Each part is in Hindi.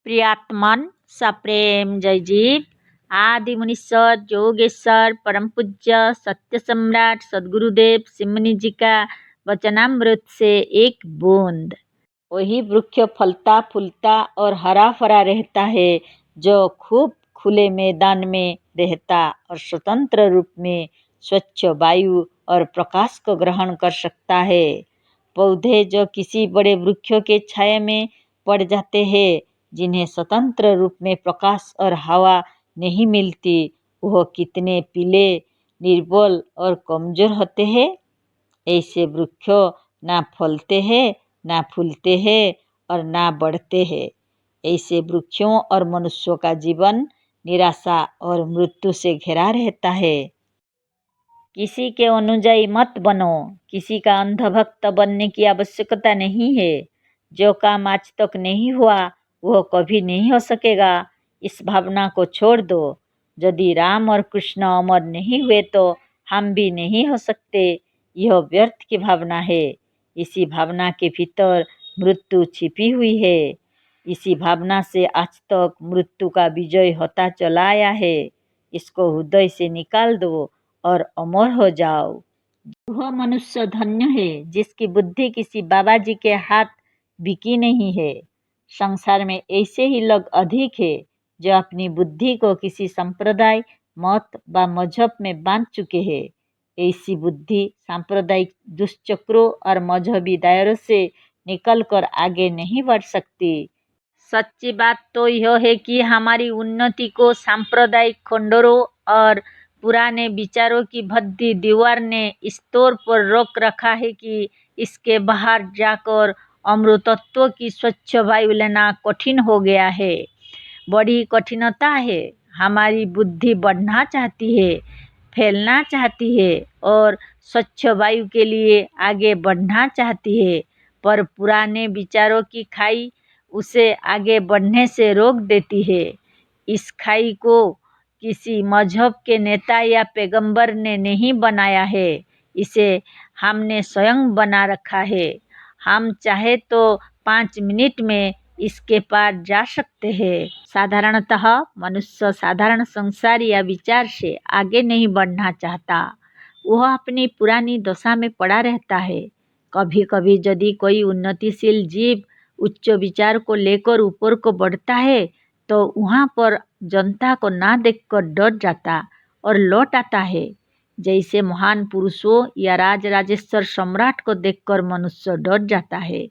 प्रियात्मन सप्रेम जय जीव। आदि मुनीश्वर योगेश्वर परम पूज्य सत्य सम्राट सदगुरुदेव सिमनी जी का वचनामृत से एक बूंद। वही वृक्ष फलता फूलता और हरा भरा रहता है जो खूब खुले मैदान में रहता और स्वतंत्र रूप में स्वच्छ वायु और प्रकाश को ग्रहण कर सकता है। पौधे जो किसी बड़े वृक्षों के छाया में पड़ जाते हैं, जिन्हें स्वतंत्र रूप में प्रकाश और हवा नहीं मिलती, वह कितने पीले, निर्बल और कमजोर होते हैं। ऐसे वृक्ष ना फलते हैं, ना फूलते हैं और ना बढ़ते हैं। ऐसे वृक्षों और मनुष्यों का जीवन निराशा और मृत्यु से घिरा रहता है। किसी के अनुयायी मत बनो, किसी का अंधभक्त बनने की आवश्यकता नहीं है। जो काम आज तक नहीं हुआ वह कभी नहीं हो सकेगा, इस भावना को छोड़ दो। यदि राम और कृष्ण अमर नहीं हुए तो हम भी नहीं हो सकते, यह व्यर्थ की भावना है। इसी भावना के भीतर मृत्यु छिपी हुई है। इसी भावना से आज तक मृत्यु का विजय होता चला आया है। इसको हृदय से निकाल दो और अमर हो जाओ। वह मनुष्य धन्य है जिसकी बुद्धि किसी बाबा जी के हाथ बिकी नहीं है। संसार में ऐसे ही लोग अधिक है जो अपनी बुद्धि को किसी संप्रदाय, मत व मजहब में बांध चुके हैं। ऐसी बुद्धि सांप्रदायिक दुष्चक्रों और मजहबी दायरों से निकलकर आगे नहीं बढ़ सकती। सच्ची बात तो यह है कि हमारी उन्नति को सांप्रदायिक खंडरों और पुराने विचारों की भद्दी दीवार ने इस तौर पर रोक रखा है कि इसके बाहर जाकर अमृतत्व की स्वच्छ वायु लेना कठिन हो गया है। बड़ी कठिनता है। हमारी बुद्धि बढ़ना चाहती है, फैलना चाहती है और स्वच्छ वायु के लिए आगे बढ़ना चाहती है, पर पुराने विचारों की खाई उसे आगे बढ़ने से रोक देती है। इस खाई को किसी मजहब के नेता या पैगंबर ने नहीं बनाया है, इसे हमने स्वयं बना रखा है। हम चाहे तो 5 मिनट में इसके पार जा सकते हैं। साधारणतः मनुष्य साधारण संसार या विचार से आगे नहीं बढ़ना चाहता। वह अपनी पुरानी दशा में पड़ा रहता है। कभी कभी यदि कोई उन्नतिशील जीव उच्च विचार को लेकर ऊपर को बढ़ता है तो वहाँ पर जनता को ना देखकर डर जाता और लौट आता है। जैसे महान पुरुषों या राज राजेश्वर सम्राट को देखकर मनुष्य डर जाता है,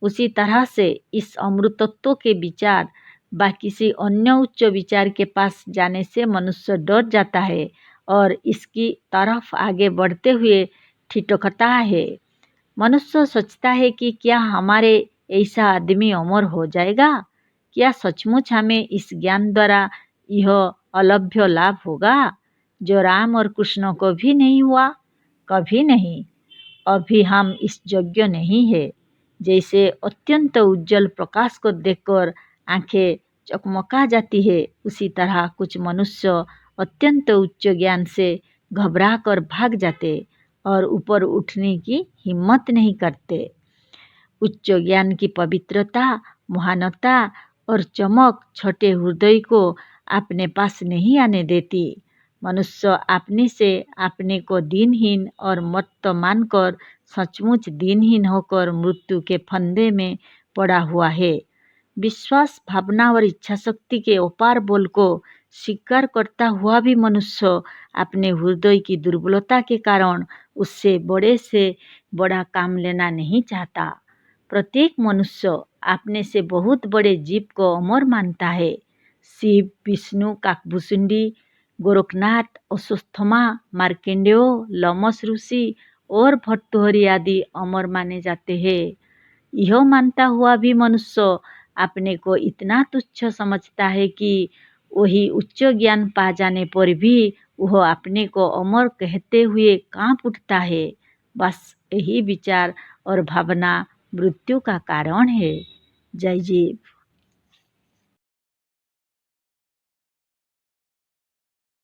उसी तरह से इस अमृतत्व के विचार व किसी अन्य उच्च विचार के पास जाने से मनुष्य डर जाता है और इसकी तरफ आगे बढ़ते हुए ठिठकता है। मनुष्य सोचता है कि क्या हमारे ऐसा आदमी अमर हो जाएगा? क्या सचमुच हमें इस ज्ञान द्वारा यह अलभ्य लाभ होगा जो राम और कृष्ण को भी नहीं हुआ? कभी नहीं। अभी हम इस योग्य नहीं है। जैसे अत्यंत उज्जवल प्रकाश को देखकर आंखें चकमका जाती है, उसी तरह कुछ मनुष्य अत्यंत उच्च ज्ञान से घबरा कर भाग जाते और ऊपर उठने की हिम्मत नहीं करते। उच्च ज्ञान की पवित्रता, महानता और चमक छोटे हृदय को अपने पास नहीं आने देती। मनुष्य अपने से अपने को दीनहीन और मत्त मानकर सचमुच दीनहीन होकर मृत्यु के फंदे में पड़ा हुआ है। विश्वास, भावना और इच्छा शक्ति के अपार बल को स्वीकार करता हुआ भी मनुष्य अपने हृदय की दुर्बलता के कारण उससे बड़े से बड़ा काम लेना नहीं चाहता। प्रत्येक मनुष्य अपने से बहुत बड़े जीव को अमर मानता है। शिव, विष्णु, काकभूषुंडी, गोरखनाथ, अश्वत्थामा, मार्कंडेय, लोमस ऋषि और भर्तृहरि आदि अमर माने जाते हैं। यह मानता हुआ भी मनुष्य अपने को इतना तुच्छ समझता है कि वही उच्च ज्ञान पा जाने पर भी वह अपने को अमर कहते हुए कांप उठता है। बस यही विचार और भावना मृत्यु का कारण है। जय जीव।